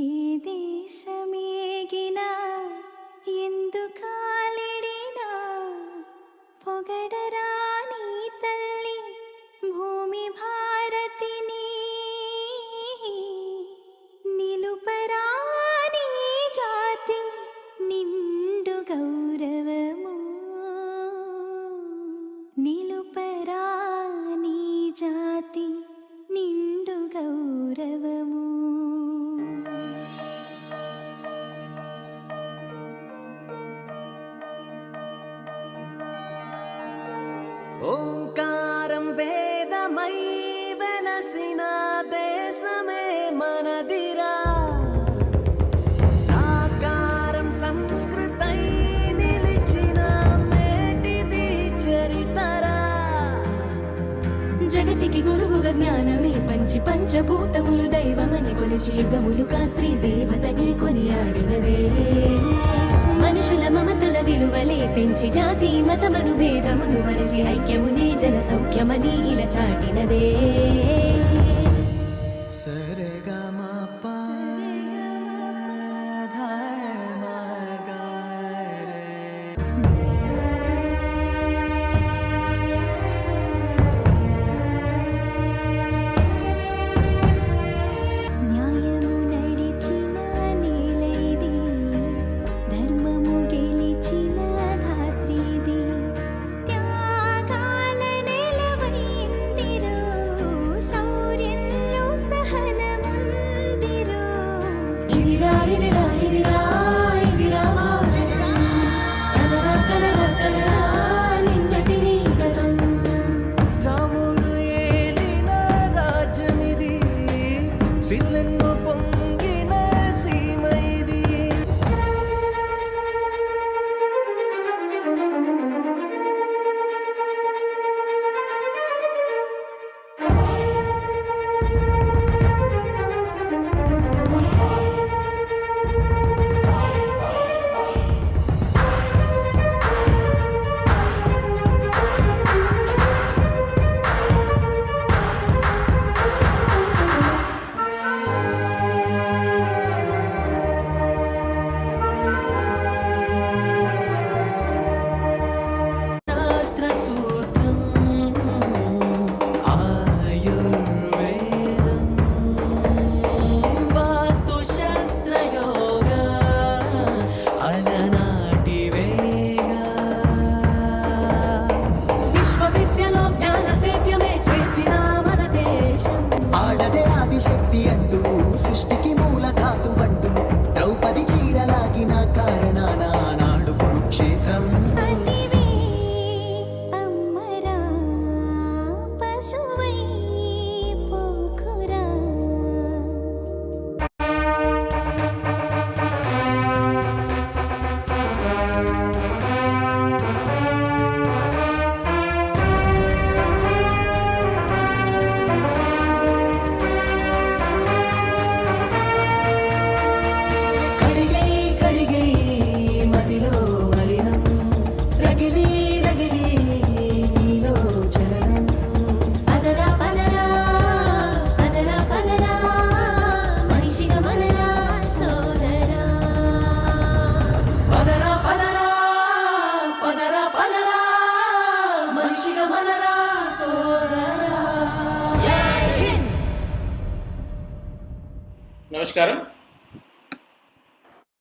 ఏ దేశమేగినా ఎందు కాలిడినా పొగడరా నీ తల్లి భూమి భారతిని, నిలుపరా నీ జాతి నిండు గౌరవము, నిలుపరా నీ జాతి నిండు గౌరవము. ఓంకారం వేదమై వెలసిన దేశమే మనదిరా, సాకారం సంస్కృతై నిలిచిన మేటిది చరితరా. జగతికి గురువుగా జ్ఞానమే పంచి పంచభూతములు దైవమని కొలిచి యుగములుగా స్త్రీ దేవతని కొనియాడినదే. మనుషుల మమతల విలువలే పెంచి జాతి మతమను భేదమును మరచి ఐక్యమునే జన సౌఖ్యమని ఇలా చాటినదే. శక్తి అంటూ సృష్టికి మూల ధాతు అంటూ ద్రౌపది చీరలాగిన కారణాన నాడు కురుక్షేత్రం.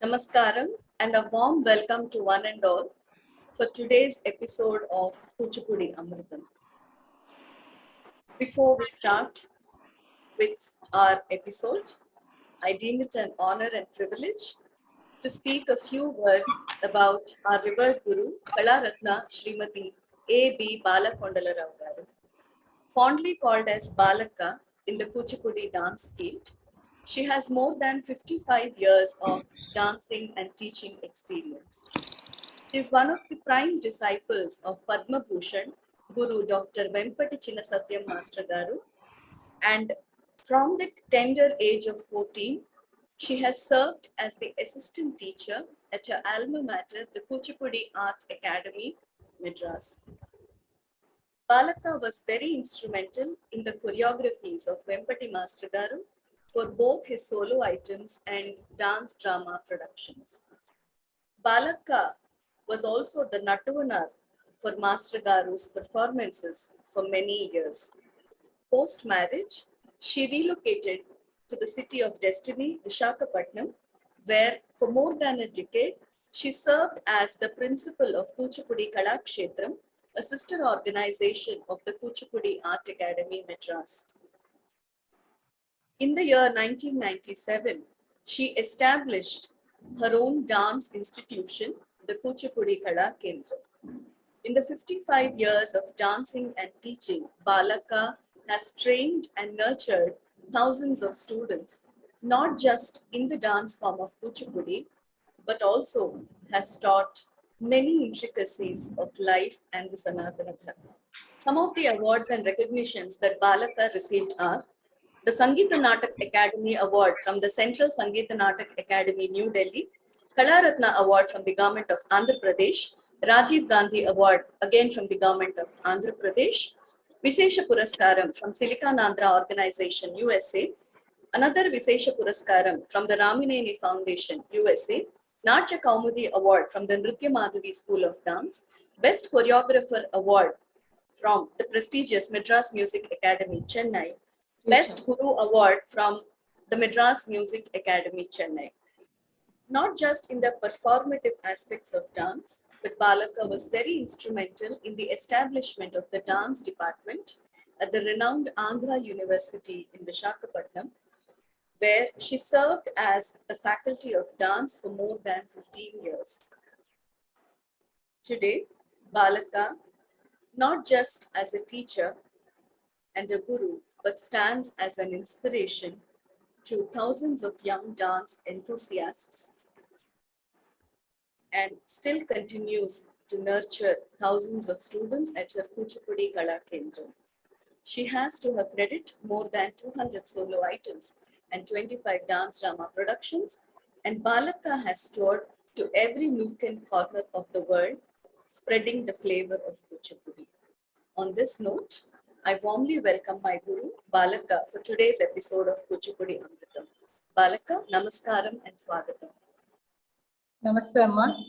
Namaskaram and a warm welcome to one and all for today's episode of Kuchipudi Amritham. Before we start with our episode, I deem it an honor and privilege to speak a few words about our revered Guru, Kalaa Ratna Srimati A.B. Bala Kondala garu, fondly called as Balaka in the Kuchipudi dance field. She has more than 55 years of dancing and teaching experience. She is one of the prime disciples of Padma Bhushan, Guru Dr. Vempati Chinnasatyam Master Garu, and from the tender age of 14, she has served as the assistant teacher at her alma mater, the Kuchipudi Art Academy, Madras. Balaka was very instrumental in the choreographies of Vempati Master Garu for both his solo items and dance drama productions. Balaka was also the Nattuvanar for Master Garu's performances for many years. Post-marriage, she relocated to the city of destiny, Visakhapatnam, where for more than a decade, she served as the principal of Kuchipudi Kalakshetram, a sister organization of the Kuchipudi Art Academy, Madras. In the year 1997, she established her own dance institution, the Kuchipudi Kala Kendram. In the 55 years of dancing and teaching, Balaka has trained and nurtured thousands of students, not just in the dance form of Kuchipudi, but also has taught many intricacies of life and the Sanatana Dharma. Some of the awards and recognitions that Balaka received are the Sangeet Natak Academy Award from the Central Sangeet Natak Academy, New Delhi, Kalaa Ratna Award from the Government of Andhra Pradesh, Rajiv Gandhi Award again from the Government of Andhra Pradesh, Vishesha Puraskaram from Silicon Andhra Organization, USA, another Vishesha Puraskaram from the Ramineni Foundation, USA, Natya Kaumudi Award from the Nritya Madhavi School of Dance, Best Choreographer Award from the prestigious Madras Music Academy, Chennai, Best Guru Award from the Madras Music Academy, Chennai. Not just in the performative aspects of dance, but Balaka was very instrumental in the establishment of the dance department at the renowned Andhra University in Visakhapatnam, where she served as the faculty of dance for more than 15 years. Today, Balaka, not just as a teacher and a guru, but stands as an inspiration to thousands of young dance enthusiasts and still continues to nurture thousands of students at her Kuchipudi Kala Kendram. She has to her credit more than 200 solo items and 25 dance drama productions, and Balaka has toured to every nook and corner of the world, spreading the flavor of Kuchipudi. On this note, I warmly welcome my guru, Balaka, for today's episode of Kuchipudi Amritham. Balaka, Namaskaram and Swagatam. Namaste, Amma.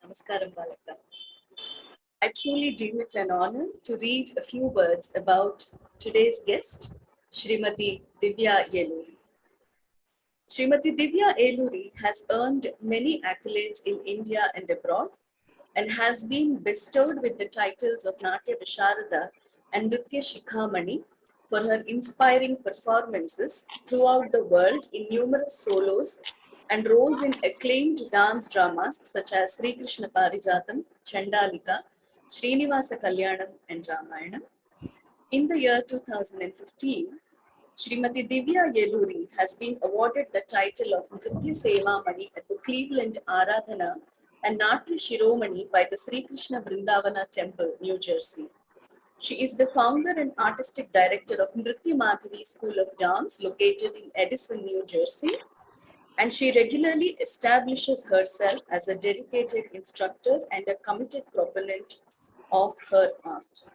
Namaskaram, Balaka. I truly deem it an honor to read a few words about today's guest, Srimati Divya Yeluri. Srimati Divya Yeluri has earned many accolades in India and abroad and has been bestowed with the titles of Natya Visharada and Nritya Shikhamani for her inspiring performances throughout the world in numerous solos and roles in acclaimed dance dramas such as Sri Krishna Parijatam, Chandalika, Srinivasa Kalyanam and Ramayana. In the year 2015, Srimati Divya Yeluri has been awarded the title of Nritya Seva Mani at the Cleveland Aradhana and Natya Shiromani by the Sri Krishna Vrindavana Temple, New Jersey. She is the founder and artistic director of Nritya Madhavi School of Dance located in Edison, New Jersey, and she regularly establishes herself as a dedicated instructor and a committed proponent of her art.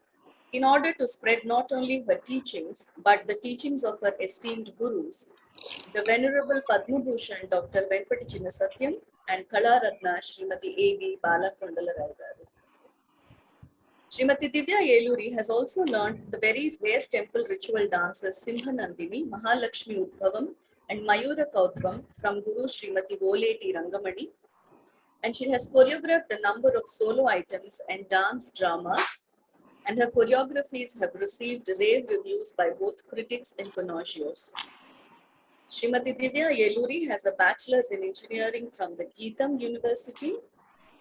In order to spread not only her teachings, but the teachings of her esteemed gurus, the Venerable Padma Bhushan Dr. Venkata Chinnasatyam and Kalaa Ratna Srimati A.V. Bala Kondala Garu. Srimati Divya Yeluri has also learned the very rare temple ritual dances Simha Nandini, Mahalakshmi Udbhavam, and Mayura Kautvam from Guru Srimati Voleti Rangamani, and she has choreographed a number of solo items and dance dramas, and her choreographies have received rave reviews by both critics and connoisseurs. Srimati Divya Yeluri has a bachelor's in engineering from the Geetham University,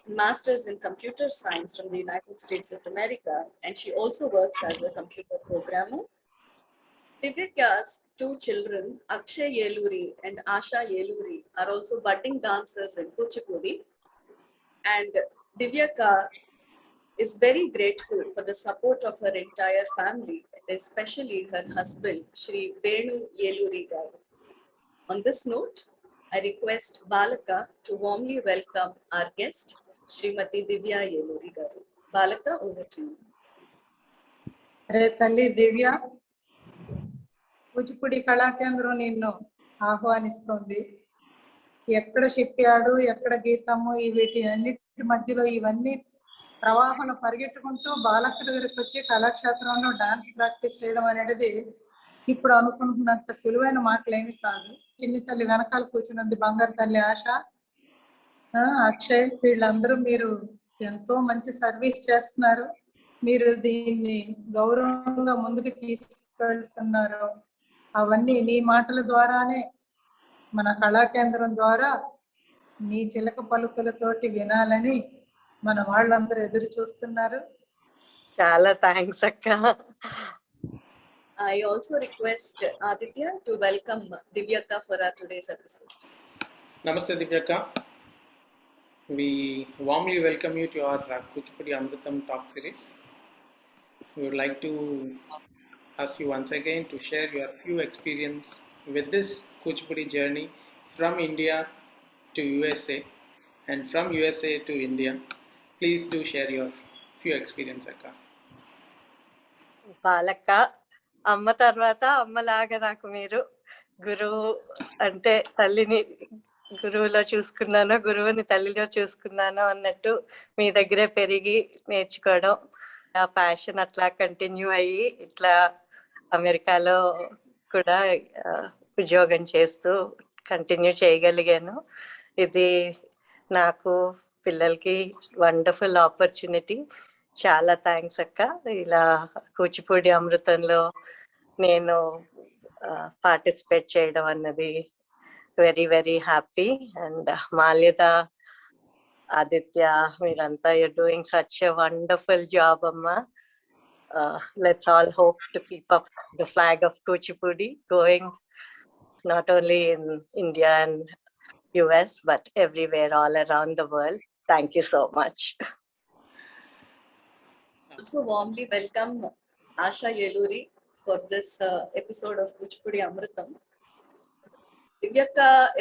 master's in computer science from the United States of America, and she also works as a computer programmer. Divya's two children, Akshay Yeluri and Asha Yeluri, are also budding dancers in Kuchipudi, and Divya is very grateful for the support of her entire family, especially her husband, Shri Venu Yeluri Garu. On this note, I request Balaka to warmly welcome our guest, Srimati Divya Yeluri Garu. Balaka, over to you. Talli Divya, Kuchipudi కళాకేంద్రం నిన్ను ఆహ్వానిస్తోంది. ఎక్కడ ship yard, ఎక్కడ గీతము, వీటి అన్నిటి మధ్యలో ఇవన్నీ ప్రవాహంలో పరిగెట్టుకుంటూ బాలక్క దగ్గరికి వచ్చి కళాక్షేత్రంలో డాన్స్ ప్రాక్టీస్ చేయడం అనేది ఇప్పుడు అనుకుంటున్నంత సులువైన మాటలేమి కాదు. చిన్ని తల్లి వెనకాల కూర్చున్నది బంగారు తల్లి ఆశ, అక్షయ్, వీళ్ళందరూ మీరు ఎంతో మంచి సర్వీస్ చేస్తున్నారు. మీరు దీన్ని గౌరవంగా ముందుకు తీసుకెళ్తున్నారు. అవన్నీ నీ మాటల ద్వారానే మన కళాకేంద్రం ద్వారా నీ చిలక పలుకులతోటి వినాలని మన వాళ్ళందరూ ఎదురు చూస్తున్నారు. చాలా థ్యాంక్స్ అక్క. I also request Aditya to welcome Divya for our today's episode. Namaste Divya. We warmly welcome you to our Kuchipudi Amritham talk series. We would like to ask you once again to share your few experience with this Kuchipudi journey from India to USA and from USA to India. Please do share your few experience, Akka. బాలక్క, అమ్మ తర్వాత అమ్మలాగా నాకు మీరు గురువు అంటే తల్లిని గురువులో చూసుకున్నాను, గురువుని తల్లిలో చూసుకున్నాను అన్నట్టు మీ దగ్గరే పెరిగి నేర్చుకోవడం, ఆ ప్యాషన్ అట్లా కంటిన్యూ అయ్యి ఇట్లా అమెరికాలో కూడా ఉద్యోగం చేస్తూ కంటిన్యూ చేయగలిగాను. ఇది నాకు పిల్లలకి వండర్ఫుల్ ఆపర్చునిటీ. చాలా థ్యాంక్స్ అక్క. ఇలా కూచిపూడి అమృతంలో నేను పార్టిసిపేట్ చేయడం అన్నది very very happy. And Malyada, Aditya, మీరంతా you're doing such a wonderful job అమ్మా. Let's all hope to keep up the flag of Kuchipudi going not only in India and US but everywhere all around the world. Thank you so much. Also warmly welcome Asha Yeluri for this episode of Kuchipudi Amritham. Divya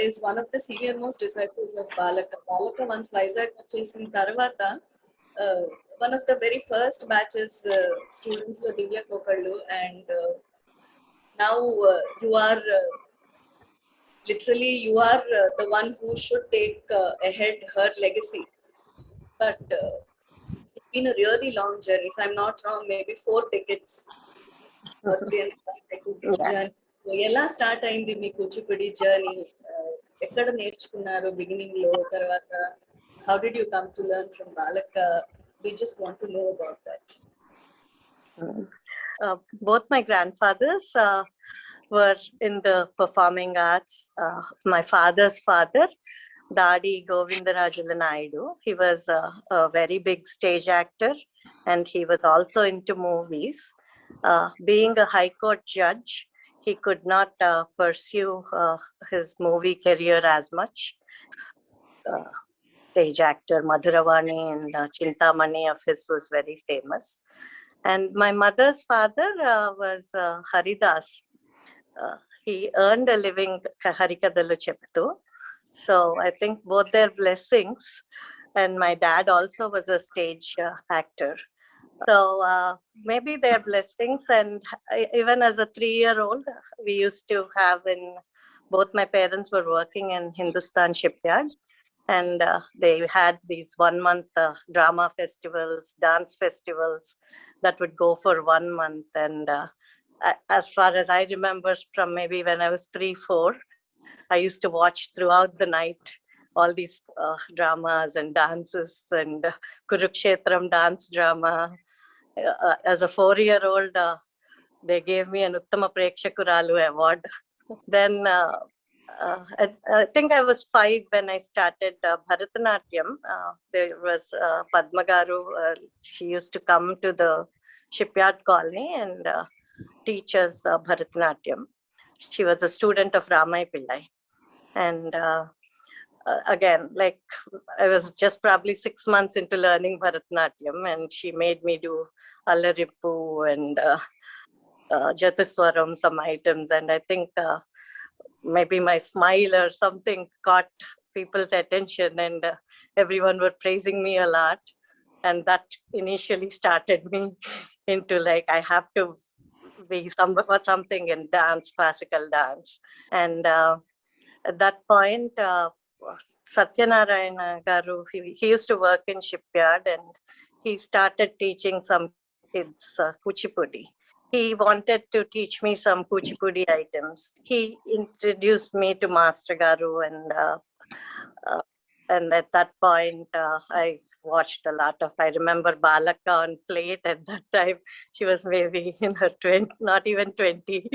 is one of the senior most disciples of Balaka. Balaka once Vizag chesin tarvata one of the very first batches students were Divya Kokallu, and now you are literally you are the one who should take ahead her legacy. But it's been a really long journey. If I'm not wrong, maybe 4 decades or 3.5 decades journey. So, ఎలా start అయింది మీ Kuchipudi journey? ఎక్కడ నేర్చుకున్నారు beginning లో? తర్వాత how did you come to learn from Balaka? We just want to know about that. Both my grandfathers were in the performing arts. My father's father, Dadi Govindarajula Naidu, he was a very big stage actor and he was also into movies. Being a high court judge, he could not pursue his movie career as much. Stage actor Madhuravani and Chintamani of his was very famous. And my mother's father was Haridas. He earned a living Harikadalu Cheptu. So I think both their blessings, and my dad also was a stage actor. So maybe their blessings, and even as a 3-year-old, we used to have both my parents were working in Hindustan Shipyard, and they had these 1-month drama festivals, dance festivals that would go for 1 month. And as far as I remember, from maybe when I was 3-4, I used to watch throughout the night all these dramas and dances and Kurukshetram dance drama. As a 4-year-old, they gave me an Uttama Prekshakuralu award. Then I think I was 5 when I started Bharatanatyam. There was Padma Garu. She used to come to the shipyard colony and teach us Bharatanatyam. She was a student of Ramai Pillai. And again, like I was just probably 6 months into learning Bharatanatyam, and she made me do Alarippu and Jatiswaram, some items. And I think maybe my smile or something caught people's attention, and everyone were praising me a lot. And that initially started me into like, I have to be something in dance, classical dance. And at that point, Satyanarayana Garu, he used to work in shipyard, and he started teaching some kids Kuchipudi. He wanted to teach me some Kuchipudi items. He introduced me to Master Garu, and at that point, I watched a lot of, I remember Balaka on plate at that time. She was maybe in her 20, not even 20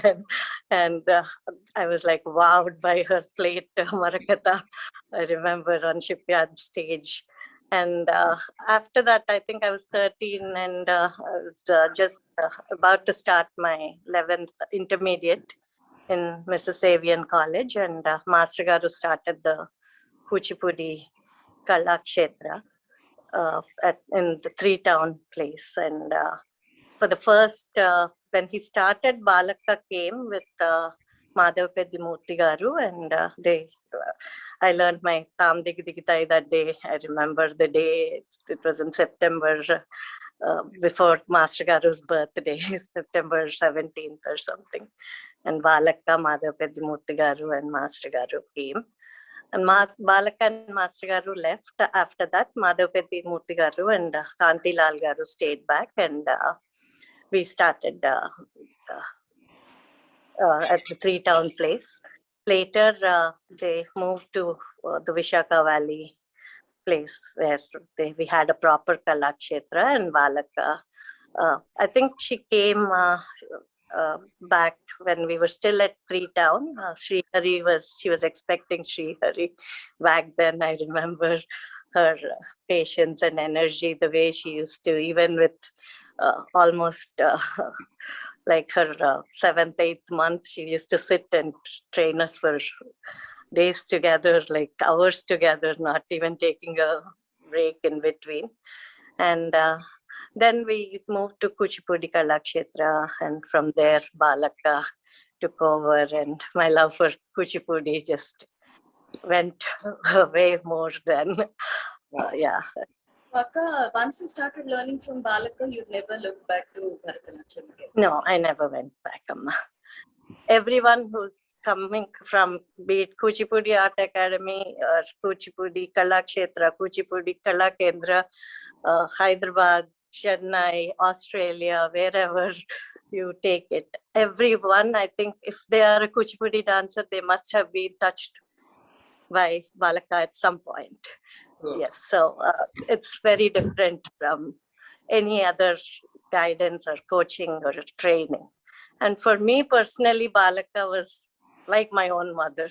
then. And I was like wowed by her plate, Marakata, I remember on shipyard stage. And after that, I think I was 13 and I was just about to start my 11th intermediate in Mrs. College, and Master Garu started the Kuchipudi Kalaa Kshetra in the 3-town place. And for the first, when he started, Balaka came with Madhav Pedimurti Garu, and I learned my Tam Digitai that day. I remember the day, it was in September, before Master Garu's birthday, September 17th or something. And Balaka, Madhav Pedimurti Garu and Master Garu came. And Balaka and Master Garu left. After that, Madhav Pedimurti Garu and Kanti Lal Garu stayed back, and we started at the 3-town place. Later, they moved to the Vishaka Valley place where we had a proper Kalaa Kshetra, and Balaka, I think she came back when we were still at 3-town. Shri she was expecting Shri Hari back then. I remember her patience and energy, the way she used to, even with almost like her 7th, 8th month, she used to sit and train us for days together, like hours together, not even taking a break in between. And then we moved to Kuchipudi Kalaa Kshetra, and from there Balaka took over, and my love for Kuchipudi just went way more than, yeah. Akka, once you started learning from Balaka, you'd never looked back to Bharatanatyam again? No, I never went back, Amma. Everyone who's coming from, be it Kuchipudi Art Academy or Kuchipudi Kalaa Kshetra, Kuchipudi Kalaa Kendra, Hyderabad, Chennai, Australia, wherever you take it, everyone, I think if they are a Kuchipudi dancer, they must have been touched by Balaka at some point. Yes, so it's very different from any other guidance or coaching or training. And for me personally, Balaka was like my own mother.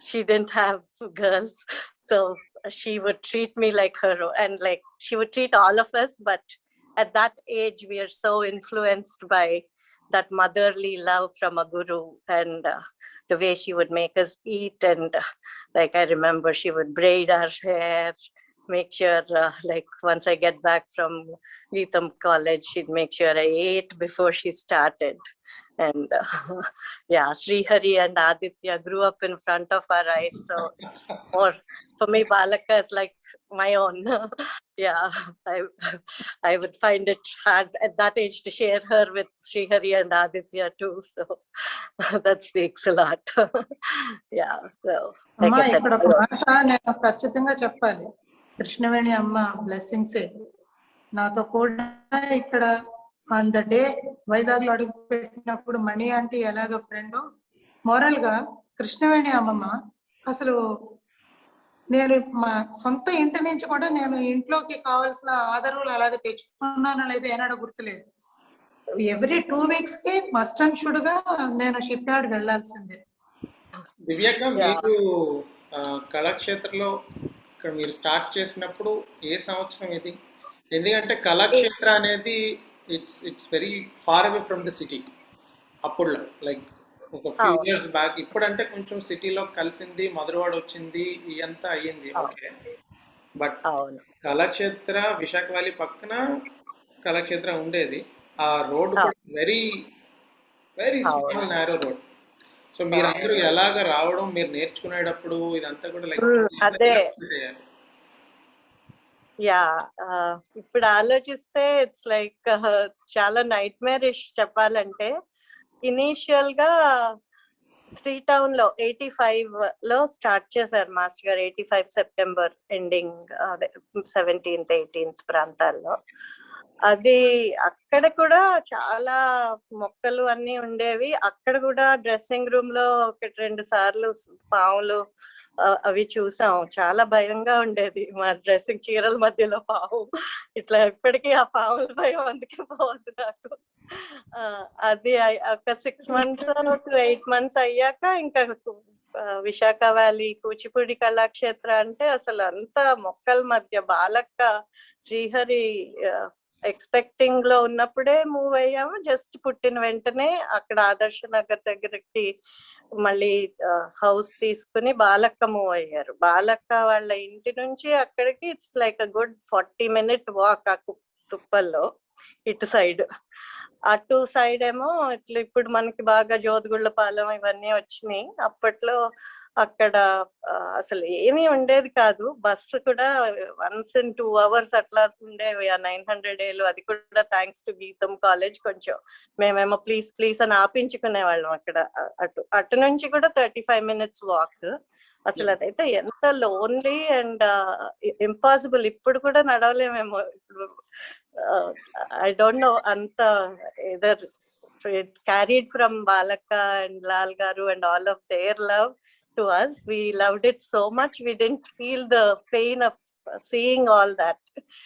She didn't have girls, so she would treat me like her, and like she would treat all of us. But at that age, we are so influenced by that motherly love from a guru, and the way she would make us eat. And like I remember, she would braid our hair, make sure like once I get back from Geetam College, she'd make sure I ate before she started. And yeah, Sri Hari and Aditya grew up in front of our eyes. So it's more, for me, Balaka is like my own. Yeah, I would find it hard at that age to share her with Sri Hari and Aditya too. So that speaks a lot. Yeah, so like అమ్మా I said, ఇక్కడ ఒక మాట నేను ఖచ్చితంగా చెప్పాలి. కృష్ణవేణి అమ్మ blessings నాతో కూడా ఇక్కడ ఆన్ ద డే వైజాగ్ లో అడుగు పెట్టినప్పుడు మణి ఆంటీ ఎలాగ ఫ్రెండ్, మోరల్ గా కృష్ణవేణి అమ్మమ్మ అసలు నేను మా సొంత ఇంటి నుంచి కూడా నేను ఇంట్లోకి కావాల్సిన ఆధారాలు అలాగే తెచ్చుకున్నాను లేదా ఏనాడో గుర్తులేదు. ఎవ్రీ 2 weeks కి మస్ట్ అండ్ షుడ్ గా నేను షిప్ యార్డ్ వెళ్లాల్సిందే. దివ్యాక, మీరు కళాక్షేత్రలో ఇక్కడ మీరు స్టార్ట్ చేసినప్పుడు ఏ సంవత్సరం ఇది? ఎందుకంటే కళాక్షేత్ర అనేది it's very far away from the city అప్పుడు, లైక్ ఒక ఫ్యూ ఇయర్స్ బ్యాక్. ఇప్పుడంటే కొంచెం సిటీలో కలిసింది, మధురవాడ వచ్చింది, ఇదంతా అయ్యింది, okay. But Kalakshetra Visakha valley పక్కన కళాక్షేత్ర ఉండేది. ఆ road very very small narrow road. So మీరు అందరూ ఎలాగ రావడం, మీరు నేర్చుకునేటప్పుడు ఇదంతా కూడా లైక్ అదే యా ఇప్పుడు ఆలోచిస్తే ఇట్స్ లైక్ చాలా నైట్ మేరిష్ చెప్పాలంటే. ఇనీషియల్ గా 3 టౌన్ లో 85 లో స్టార్ట్ చేశారు మాస్టర్ గారు. 85 సెప్టెంబర్ ఎండింగ్, అదే 17th 18th ప్రాంతాల్లో. అది అక్కడ కూడా చాలా మొక్కలు అన్ని ఉండేవి. అక్కడ కూడా డ్రెస్సింగ్ రూమ్ లో 1-2 సార్లు పాములు అవి చూసాం. చాలా భయంగా ఉండేది. మా డ్రెస్సింగ్ చీరల మధ్యలో పాము ఇట్లా ఎప్పటికీ ఆ పాముల భయం అందుకే పోవద్దు నాకు. అది ఒక 6 months to 8 months అయ్యాక ఇంకా విశాఖ వ్యాలీ కూచిపూడి కళాక్షేత్ర అంటే అసలు అంత మొక్కల మధ్య బాలక్క శ్రీహరి ఎక్స్పెక్టింగ్ లో ఉన్నప్పుడే మూవ్ అయ్యాము. జస్ట్ పుట్టిన వెంటనే అక్కడ ఆదర్శ నగర్ దగ్గరికి మళ్ళీ హౌస్ తీసుకుని బాలక్క మూవ్ అయ్యారు. బాలక్క వాళ్ళ ఇంటి నుంచి అక్కడికి it's like a good 40-minute walk. ఆ తుప్పల్లో ఇటు సైడ్, అటు సైడ్ ఏమో ఇట్లా ఇప్పుడు మనకి బాగా జోదుగుళ్ళపాలెం ఇవన్నీ వచ్చినాయి. అప్పట్లో అక్కడ అసలు ఏమీ ఉండేది కాదు. బస్సు కూడా 1 in 2 hours అట్లా ఉండేవి ఆ 900 ఏళ్ళు. అది కూడా థ్యాంక్స్ టు గీతం కాలేజ్. కొంచెం మేమేమో ప్లీజ్ అని ఆపించుకునే వాళ్ళం అక్కడ. అటు నుంచి కూడా 35 minutes వాక్. అసలు అదైతే ఎంత లోన్లీ అండ్ ఇంపాసిబుల్. ఇప్పుడు కూడా నడవలేమేమో. ఇప్పుడు I don't know, anta either it carried from Balakka and Lal Garu and all of their love to us. We loved it so much. We didn't feel the pain of seeing all that.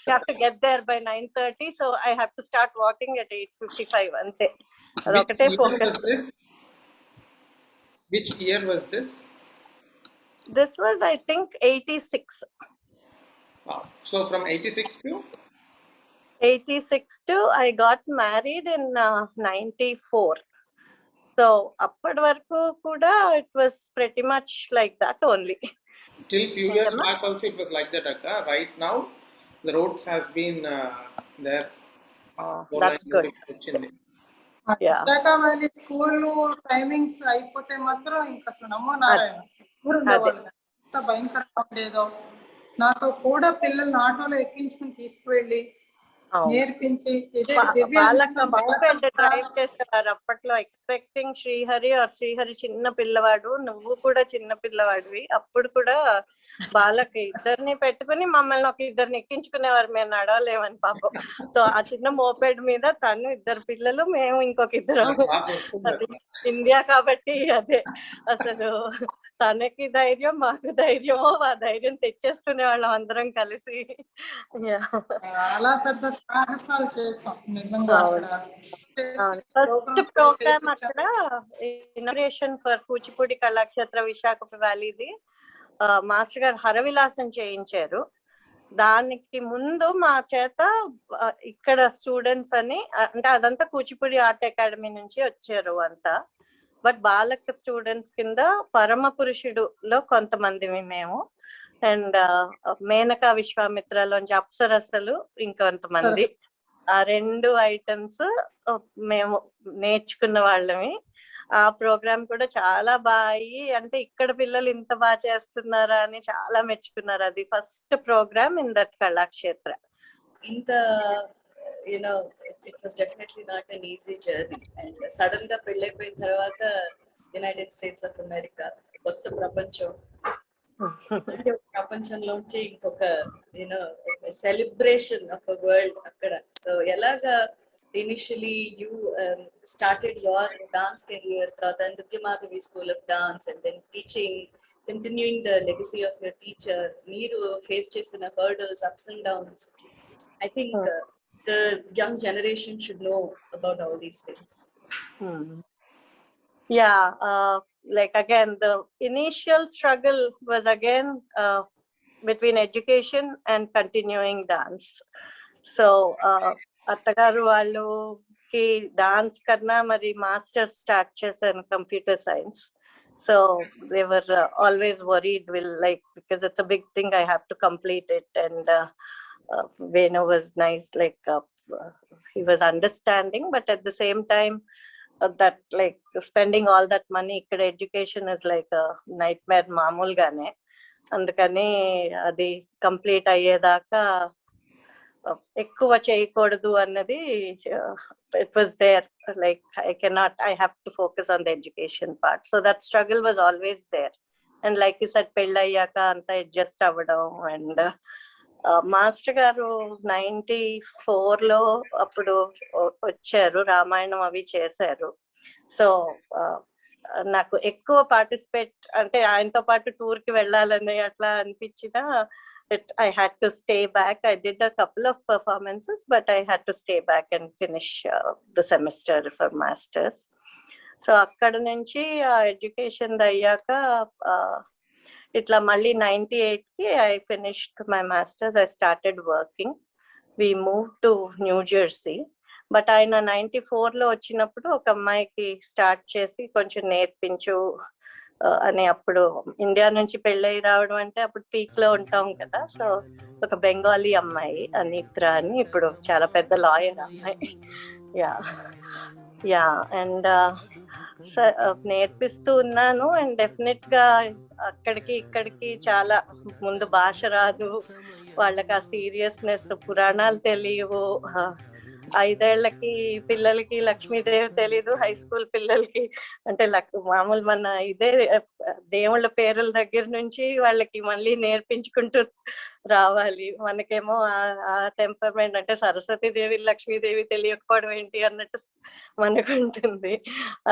You have to get there by 9:30, so I have to start walking at 8:55. Ante adokate focus. Which year was this? This was, I think, 86. Wow. So from 86 to 86 to I got married in 94. So appad varaku kuda it was pretty much like that only. Till few years back also it was like that, Akka. Right now the roads has been there. That's good. Visakha valley school timings అయిపోతే మాత్రం ఇంకా అసలు నమ్మో నారాయణ ఊరు ఉండేవాళ్ళు. ఎంత భయంకరంగా ఉండేదో. నాతో కూడా పిల్లల్ని ఆటోలో ఎక్కించుకుని తీసుకువెళ్ళి నేర్పించి డ్రైవ్ చేసేవారు అప్పట్లో. ఎక్స్పెక్టింగ్ శ్రీహరి ఆర్ శ్రీహరి చిన్న పిల్లవాడు, నువ్వు కూడా చిన్న పిల్లవాడివి. అప్పుడు కూడా బాలకి ఇద్దరిని పెట్టుకుని మమ్మల్ని ఒక ఇద్దరిని ఎక్కించుకునేవారు. మేము నడవలేమని పాపం. సో ఆ చిన్న మోపెడ్ మీద తను, 2 పిల్లలు, మేము ఇంకొక 2. ఇండియా కాబట్టి అదే అసలు తనకి ధైర్యం, మాకు ధైర్యమో, ఆ ధైర్యం తెచ్చేసుకునే వాళ్ళం అందరం కలిసి. చాలా పెద్ద సాహసాలు చేసాం నిజంగా. ఫస్ట్ ప్రోగ్రామ్ అక్కడ ఇనాగ్రేషన్ ఫర్ కూచిపూడి కళాక్షేత్ర విశాఖ వ్యాలీది మాస్టర్ గారు హరవిలాసం చేయించారు. దానికి ముందు మా చేత ఇక్కడ స్టూడెంట్స్ అని, అంటే అదంతా కూచిపూడి ఆర్ట్ అకాడమీ నుంచి వచ్చారు అంతా. బట్ బాలక స్టూడెంట్స్ కింద పరమ పురుషుడులో కొంతమంది మేము, అండ్ మేనకా విశ్వామిత్రలోంచి అప్సరసలు ఇంకొంతమంది. ఆ 2 items మేము నేర్చుకున్న వాళ్ళమి. ఆ ప్రోగ్రామ్ కూడా చాలా బాగా అయ్యి, అంటే ఇక్కడ పిల్లలు ఇంత బాగా చేస్తున్నారా అని చాలా మెచ్చుకున్నారు. అది first programme in that Kalakshetra. ఇంత it was definitely not an easy journey. And sudden గా పెళ్ళైపోయిన తర్వాత యునైటెడ్ స్టేట్స్ ఆఫ్ అమెరికా, కొత్త ప్రపంచం, ప్రపంచంలోంచి ఇంకొక సెలబ్రేషన్ ఆఫ్ అ వరల్డ్ అక్కడ. సో ఎలాగా initially you started your dance career, తర్వాత నృత్య Madhavi school of dance, and then teaching, continuing the legacy of your teacher, మీరు ఫేస్ చేసిన hurdles, ups and downs. I think the young generation should know about all these things. Yeah, like again, the initial struggle was again between education and continuing dance. So అత్తగారు వాళ్ళకి dance కన్నా మరి masters start చేశాను computer science. So they were always worried, because it's a big thing, I have to complete it. And Venu was nice, he was understanding, but at the same time that spending all that money, ikkada education is like a nightmare మామూలుగానే. అందుకని అది complete అయ్యేదాకా ఎక్కువ చేయకూడదు అన్నది it was there, like I have to focus on the education part, so that struggle was always there. And like you said, పెళ్ళయ్యాక అంతా adjust అవ్వడం. అండ్ మాస్టర్ గారు 94లో అప్పుడు వచ్చారు, రామాయణం అవి చేశారు. సో నాకు ఎక్కువ పార్టిసిపేట్ అంటే ఆయనతో పాటు టూర్కి వెళ్ళాలని అట్లా అనిపించినా I had to stay back. I did a couple of performances, but I had to stay back and finish the semester for masters. So అక్కడ నుంచి ఎడ్యుకేషన్ అయ్యాక ఇట్లా మళ్ళీ 98కి I finished my masters. I started working. We moved to New Jersey. But ఆయన 94లో వచ్చినప్పుడు ఒక అమ్మాయికి start చేసి కొంచెం నేర్పించు అని, అప్పుడు ఇండియా నుంచి పెళ్ళయి రావడం అంటే అప్పుడు పీక్ లో ఉంటాం కదా. సో ఒక బెంగాలీ అమ్మాయి అనిత్ర అని, ఇప్పుడు చాలా పెద్ద లాయర్ అమ్మాయి. యా అండ్ నేర్పిస్తూ ఉన్నాను. అండ్ డెఫినెట్ గా అక్కడికి ఇక్కడికి చాలా ముందు భాష రాదు వాళ్ళకి, ఆ సీరియస్నెస్, పురాణాలు తెలియవు. 5 ఏళ్లకి పిల్లలకి లక్ష్మీదేవి తెలీదు, హై స్కూల్ పిల్లలకి అంటే మామూలు మన ఇదే దేవుళ్ళ పేర్ల దగ్గర నుంచి వాళ్ళకి మళ్ళీ నేర్పించుకుంటూ రావాలి. మనకేమో ఆ టెంపర్మెంట్ అంటే సరస్వతీదేవి లక్ష్మీదేవి తెలియకపోవడం ఏంటి అన్నట్టు మనకు ఉంటుంది.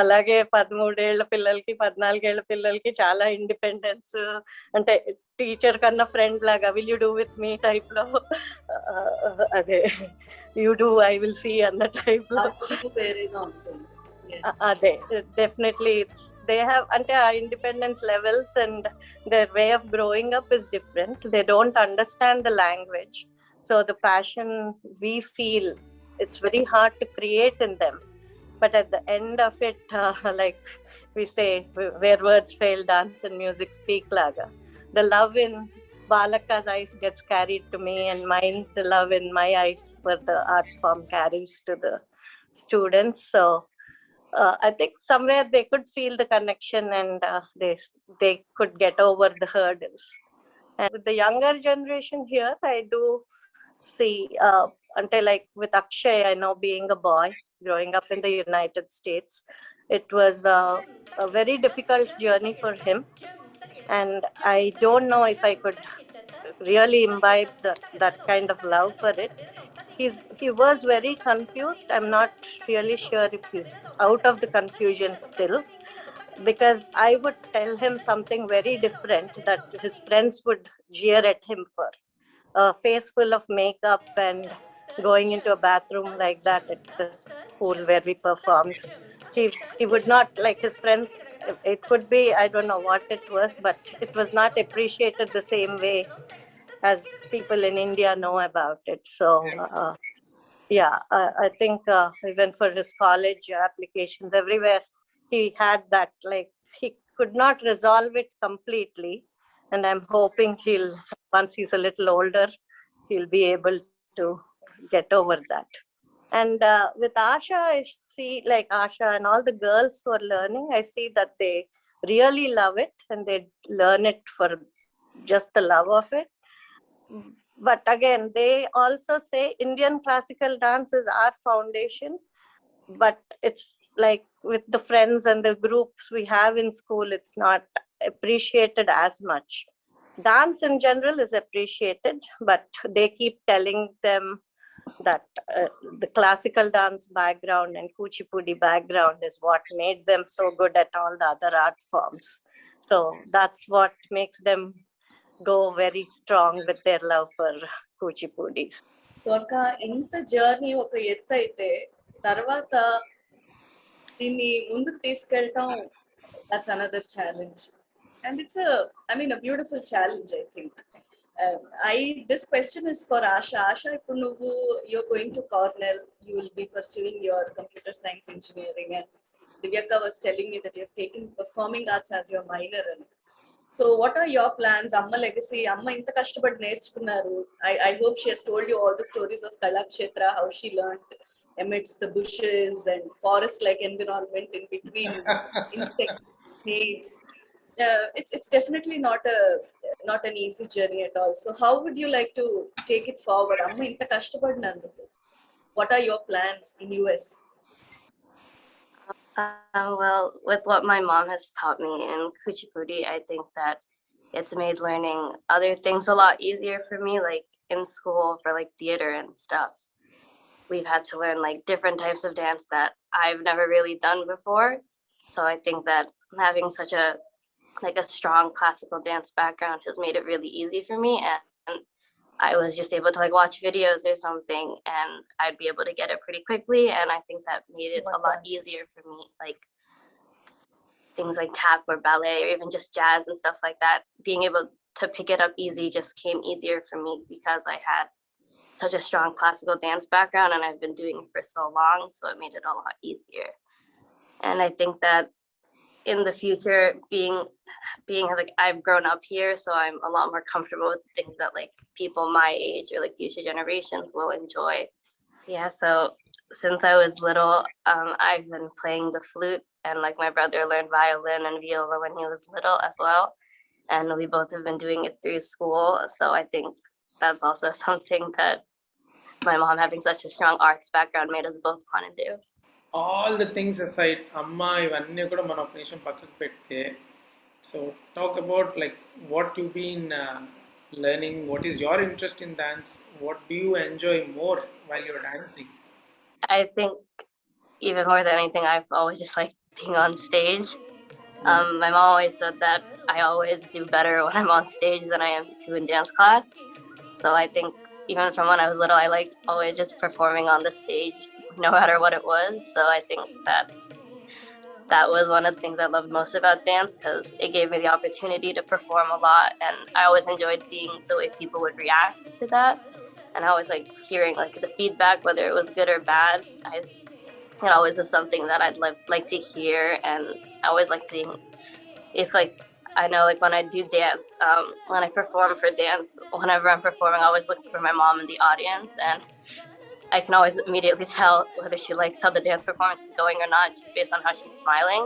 అలాగే 13 ఏళ్ల పిల్లలకి 14 ఏళ్ల పిల్లలకి చాలా ఇండిపెండెన్స్, అంటే టీచర్ కన్నా ఫ్రెండ్ లాగా will you do with me type లో, అదే you do I will see అన్న టైప్ లో. అదే డెఫినెట్లీ దే హ్యావ్, అంటే ఆ independence levels and their way of growing up is different. They don't understand the language, so the passion we feel, it's very hard to create in them. But at the end of it, like we say, where words fail, dance and music speak laga. The love in Balaka's eyes gets carried to me, and mine, the love in my eyes for the art form carries to the students. So I think somewhere they could feel the connection, and they could get over the hurdles. And with the younger generation here, I do see, until like with Akshay, I know, being a boy growing up in the United States, it was a very difficult journey for him. And I don't know if I could really imbibe that kind of love for it. He was very confused. I'm not really sure if he's out of the confusion still, because I would tell him something very different that his friends would jeer at him for. A face full of makeup and going into a bathroom like that at the school where we performed. He would not, like his friends, it could be, I don't know what it was, but it was not appreciated the same way as people in India know about it. So I think even for his college applications everywhere, he had that, like he could not resolve it completely. And I'm hoping once he's a little older, he'll be able to get over that. And with Asha, I see, like Asha and all the girls who are learning, I see that they really love it, and they learn it for just the love of it. But again, they also say Indian classical dance is our foundation, but it's like with the friends and the groups we have in school, it's not appreciated as much. Dance in general is appreciated, but they keep telling them that the classical dance background and Kuchipudi background is what made them so good at all the other art forms. So that's what makes them go very strong with their love for Kuchipudi. So అక్క, ఇంత journey ఒక ఎత్తు అయితే తర్వాత దీన్ని ముందుకు తీసుకెళ్ళటం, that's another challenge. And it's a beautiful challenge, I think. This question is for Asha. Asha, ఇప్పుడు నువ్వు you're going to Cornell, you will be pursuing your computer science engineering, and Divya was telling me that you have taken performing arts as your minor. So what are your plans? Amma legacy, Amma inta kashtapadi nerchukunnaru. I hope she has told you all the stories of Kalakshetra, how she learned amidst the bushes and forest like environment in between insects, snakes. it's definitely not an easy journey at all. So how would you like to take it forward? Amma inta kashtapadinanduku. What are your plans in US? Well, with what my mom has taught me in Kuchipudi, I think that it's made learning other things a lot easier for me, like in school for like theater and stuff. We've had to learn like different types of dance that I've never really done before. So I think that having such a strong classical dance background has made it really easy for me, and I was just able to like watch videos or something and I'd be able to get it pretty quickly, and I think that made it a lot easier for me, like things like tap or ballet or even just jazz and stuff like that. Being able to pick it up easy just came easier for me because I had such a strong classical dance background and I've been doing it for so long, so it made it a lot easier. And I think that in the future, being like I've grown up here, so I'm a lot more comfortable with things that like people my age or like future generations will enjoy. Yeah, so since I was little, I've been playing the flute, and like my brother learned violin and viola when he was little as well, and we both have been doing it through school. So I think that's also something that my mom having such a strong arts background made us both want to do. All the things aside, అమ్మ ఇవన్నీ కూడా మనం ఒక నిమిషం పక్కకు పెడితే, so talk about like what you've been learning, what is your interest in dance, what do you enjoy more while you're dancing? I think even more than anything, I've always just liked being on stage. My mom always said that I always do better when I'm on stage than I am doing dance class. So I think even from when I was little, I liked always just performing on the stage, no matter what it was. So I think that was one of the things I loved most about dance, because it gave me the opportunity to perform a lot, and I always enjoyed seeing the way people would react to that, and I always like hearing like the feedback, whether it was good or bad. It always was something that I'd like to hear, and I always like seeing if like I know like when I do dance, when I perform for dance, whenever I'm performing, I always look for my mom in the audience, and I can always immediately tell whether she likes how the dance performance is going or not, just based on how she's smiling.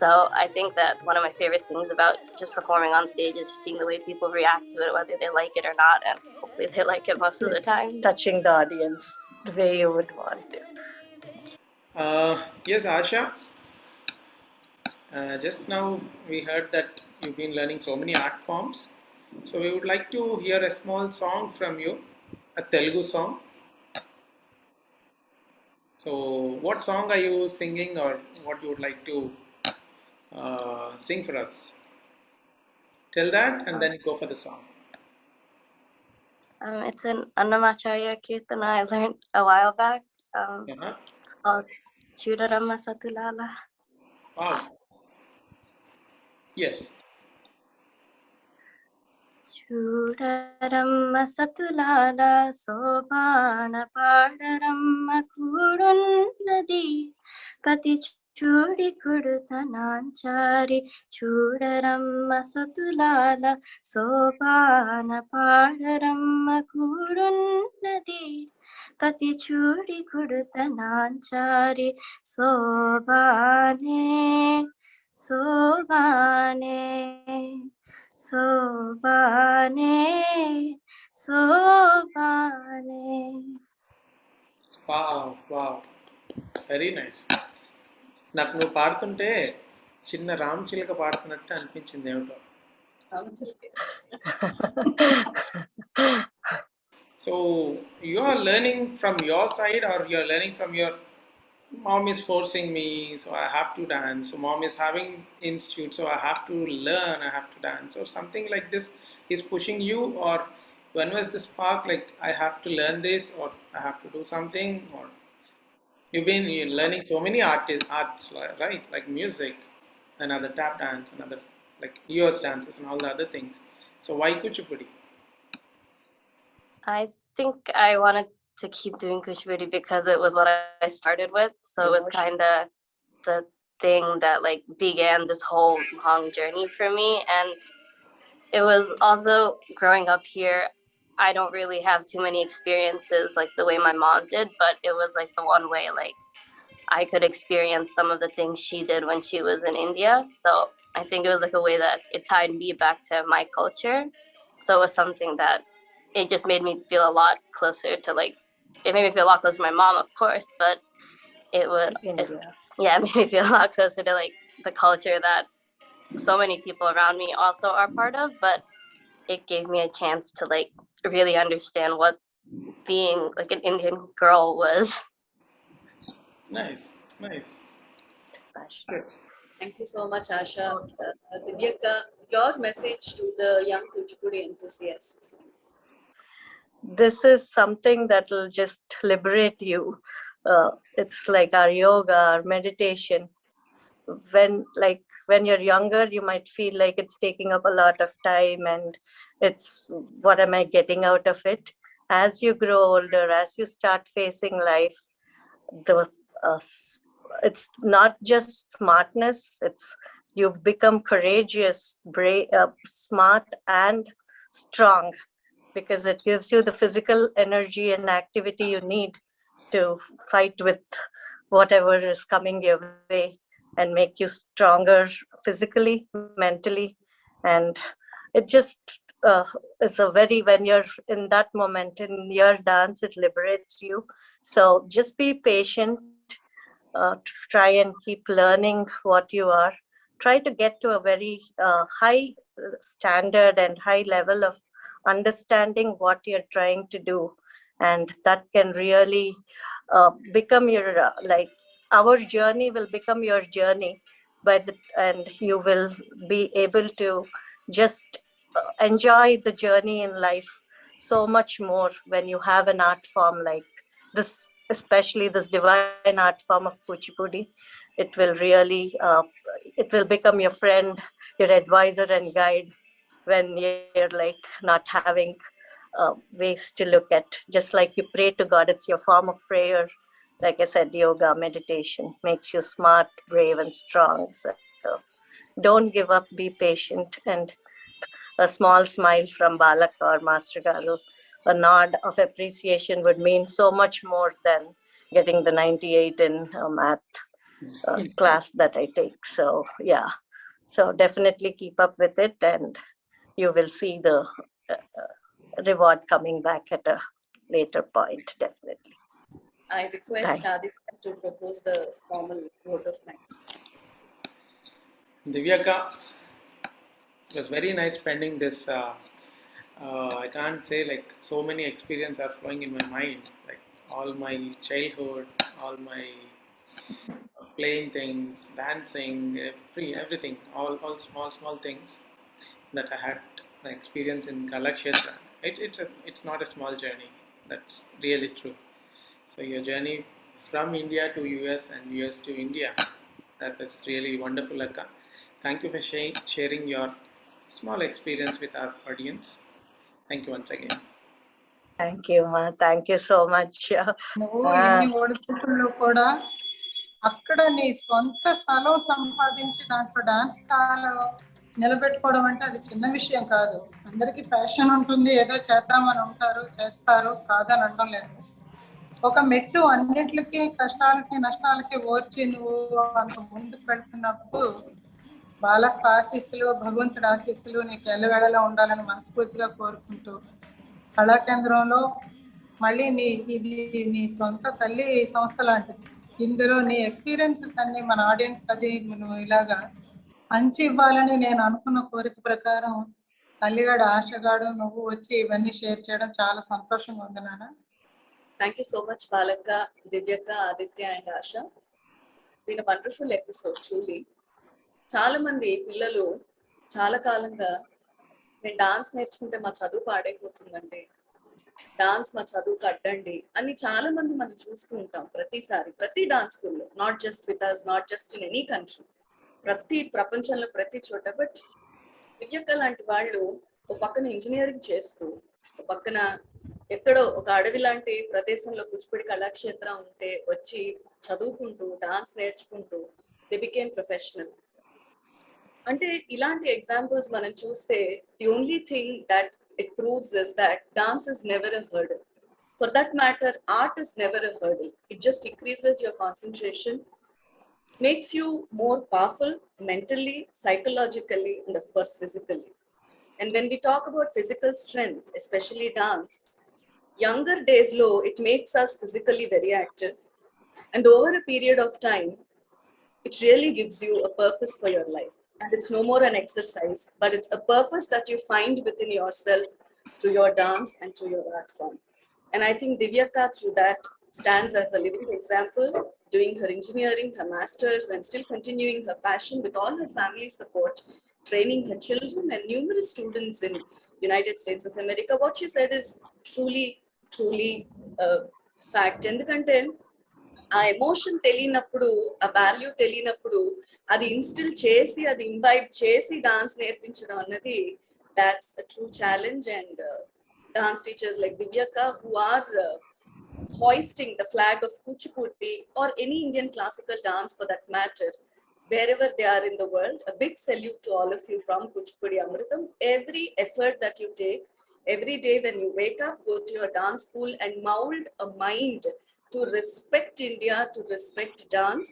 So I think that one of my favorite things about just performing on stage is just seeing the way people react to it, whether they like it or not, and hopefully they like it most of the time. Touching the audience the way you would want to. Yes, Asha. Just now we heard that you've been learning so many art forms. So we would like to hear a small song from you, a Telugu song. So what song are you singing, or what you would like to sing for us? Tell that and then go for the song. It's an Annamacharya Kirtana I learned a while back. It's called Chudaramma Satulala. Wow. Yes. Chudaramma Satulala Sobana Padaramma Kurunnadi Pati Chudi Kudutananchari Chudaramma Satulala Sobana Padaramma Kurunnadi Pati Chudi Kudutananchari Sobane Sobane Sobane, Sobane. Wow, wow. Very nice. నాకు నువ్వు పాడుతుంటే చిన్న రామ్ చిలక పాడుతున్నట్టు అనిపించింది ఏమిటో. So you are learning from your side, or you are learning from your mom is forcing me, so I have to dance. So mom is having institute, so I have to learn, I have to dance, or something like this is pushing you? Or when was the spark, like I have to learn this, or I have to do something? Or you've been learning so many arts, right? Like music, another tap dance, another like US dances and all the other things. So why Kuchipudi? I think I wanted to keep doing Kuchipudi because it was what I started with. So it was kind of the thing that like began this whole long journey for me. And it was also growing up here, I don't really have too many experiences like the way my mom did, but it was like the one way like I could experience some of the things she did when she was in India. So I think it was like a way that it tied me back to my culture. So it was something that it just made me feel a lot closer to like, it made me feel a lot closer to my mom, of course, but it was, India. it made me feel a lot closer to like the culture that so many people around me also are part of, but it gave me a chance to like really understand what being like an Indian girl was. Nice, nice. Good. Thank you so much, Asha. Divyaka, your message to the young Kuchipudi enthusiasts. This is something that will just liberate you. It's like our yoga, our meditation. When you're younger, you might feel like it's taking up a lot of time and it's what am I getting out of it? As you grow older, as you start facing life, the it's not just smartness, it's you become courageous, brave, smart and strong, because it gives you the physical energy and activity you need to fight with whatever is coming your way and make you stronger physically, mentally. And it just is a very, when you're in that moment in your dance, it liberates you. So just be patient, try and keep learning what you are. Try to get to a very high standard and high level of understanding what you're trying to do. And that can really become your, like, our journey will become your journey and you will be able to just enjoy the journey in life so much more when you have an art form like this, especially this divine art form of Kuchipudi. It will really, it will become your friend, your advisor and guide when you're like not having ways to look at. Just like you pray to God, it's your form of prayer. Like I said, yoga, meditation makes you smart, brave and strong. So don't give up, be patient, and a small smile from Balak or Master Garu, a nod of appreciation would mean so much more than getting the 98 in math class that I take. So yeah, so definitely keep up with it and you will see the reward coming back at a later point, definitely. I request Aditya to propose the formal vote of thanks. Divyaka, it was very nice spending this. I can't say, like, so many experiences are flowing in my mind, like all my childhood, all my playing things, dancing, everything, all small things that I had the experience in Kalakshetra. It's not a small journey. That's really true. So your journey from India to US and US to India, that was really wonderful, Akka. Thank you for sharing your small experience with our audience. Thank you once again. Thank you, Ma. Thank you so much. నువ్వు ఇన్ని ఒడిదుడుకుల్లో కూడా అక్కడ నీ సొంత స్థలం సంపాదించి దాంట్లో డాన్స్ కాలో నిలబెట్టుకోవడం అంటే అది చిన్న విషయం కాదు. అందరికీ ప్యాషన్ ఉంటుంది, ఏదో చేద్దామని ఉంటారు, చేస్తారు, కాదని అనడం లేదు. ఒక మెట్టు అన్నిటికీ కష్టాలకి నష్టాలకి ఓర్చి నువ్వు అంత ముందుకు వెళ్తున్నప్పుడు బాలక్ ఆశీస్సులు, భగవంతుడి ఆశీస్సులు నీకు ఎల్లవేళలా ఉండాలని మనస్ఫూర్తిగా కోరుకుంటూ, కళాకేంద్రంలో మళ్ళీ ఇది నీ సొంత తల్లి సంస్థ లాంటిది. ఇందులో నీ ఎక్స్పీరియన్సెస్ అన్ని మన ఆడియన్స్ అది నువ్వు ఇలాగా పంచి ఇవ్వాలని నేను అనుకున్న కోరిక ప్రకారం తల్లిగాడు ఆశగాడు నువ్వు వచ్చి ఇవన్నీ షేర్ చేయడం చాలా సంతోషంగా ఉంది నాన్న. Thank you so much, Balaka, Divyaka, Aditya and Asha. It's been a wonderful episode, truly. చాలా మంది పిల్లలు చాలా కాలంగా నేను డాన్స్ నేర్చుకుంటే మా చదువు పాడైపోతుందండి, డాన్స్ మా చదువుకు అడ్డండి అని చాలా మంది మనం చూస్తూ ఉంటాం ప్రతిసారి, ప్రతి డాన్స్ స్కూల్లో, not just with us, not just in any country, ప్రతి ప్రపంచంలో ప్రతి చోట. బట్ దివ్యక్క లాంటి వాళ్ళు ఒక పక్కన ఇంజనీరింగ్ చేస్తూ, ఒక పక్కన ఎక్కడో ఒక అడవి లాంటి ప్రదేశంలో కూచిపూడి కళాక్షేత్రం ఉంటే వచ్చి చదువుకుంటూ డాన్స్ నేర్చుకుంటూ దే బికేమ్ ప్రొఫెషనల్. అంటే ఇలాంటి ఎగ్జాంపుల్స్ మనం చూస్తే the only thing that it proves is that dance is never a hurdle. For that matter, art is never a hurdle. It just increases your concentration, makes you more powerful mentally, psychologically, and of course physically. And when we talk about physical strength, especially dance, younger days low, it makes us physically very active. And over a period of time, it really gives you a purpose for your life. And it's no more an exercise, but it's a purpose that you find within yourself through your dance and through your art form. And I think Divyaka through that stands as a living example, doing her engineering, her master's, and still continuing her passion with all her family support, training her children and numerous students in United States of America. What she said is truly fact. ఎందుకంటే ఆ emotion తెలియనప్పుడు, ఆ value తెలియనప్పుడు, అది instil చేసి, అది imbibe చేసి dance నేర్పించడం అన్నది, that's a true challenge. And dance teachers like Divyaka who are hoisting the flag of Kuchipudi or any Indian classical dance for that matter, wherever they are in the world, a big salute to all of you from Kuchipudi Amritham. Every effort that you take, every day when you wake up, go to your dance school and mold a mind to respect India, to respect dance.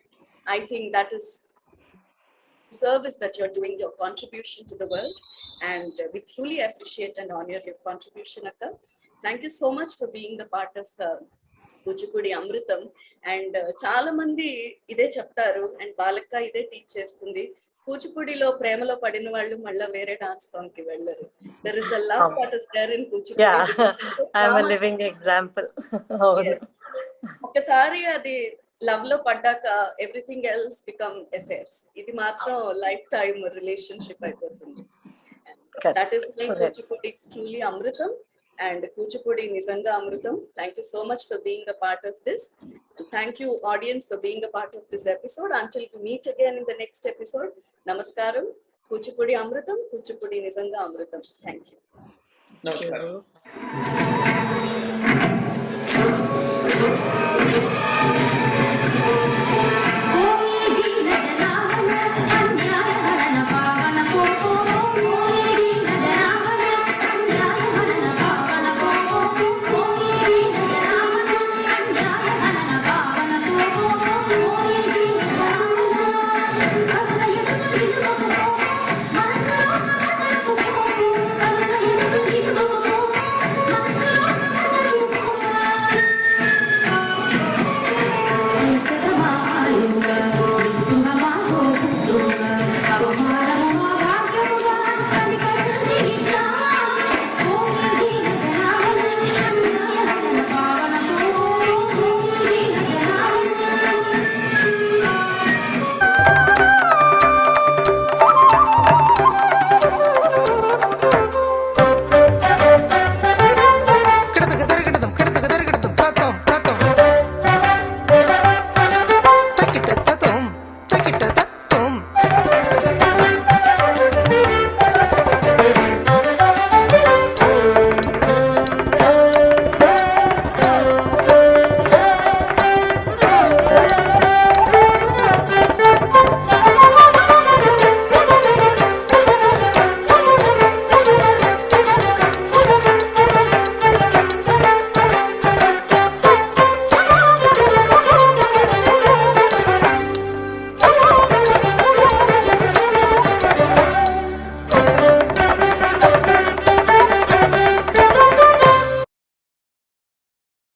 I think that is service that you're doing, your contribution to the world, and we truly appreciate and honor your contribution, Akka. Thank you so much for being the part of Kuchipudi Amritham. And చాలా మంది ఇదే చెప్తారు, and బాలక్క ఇదే teach చేస్తుంది, కూచిపూడిలో ప్రేమలో పడిన వాళ్ళు మళ్ళీ వేరే డాన్స్ ఫామ్ కి వెళ్ళరు. There is a love that is there in Kuchipudi. Yeah, I'm a living example. Yes. ఒకసారి అది లవ్ లో పడ్డాక ఎవ్రీథింగ్ ఎల్స్ బికమ్ అఫేర్స్. ఇది మాత్రం లైఫ్ టైమ్ రిలేషన్షిప్ అయిపోతుంది. That is my Kuchipudi truly Amrutham, and Kuchipudi నిజంగా అమృతం. Thank you so much for being a part of this. Thank you audience for being a part of this episode. Until we meet again in the next episode. నమస్కారం. కూచిపూడి అమృతం, కూచిపూడి నిజంగా అమృతం. Thank you. నమస్కారం.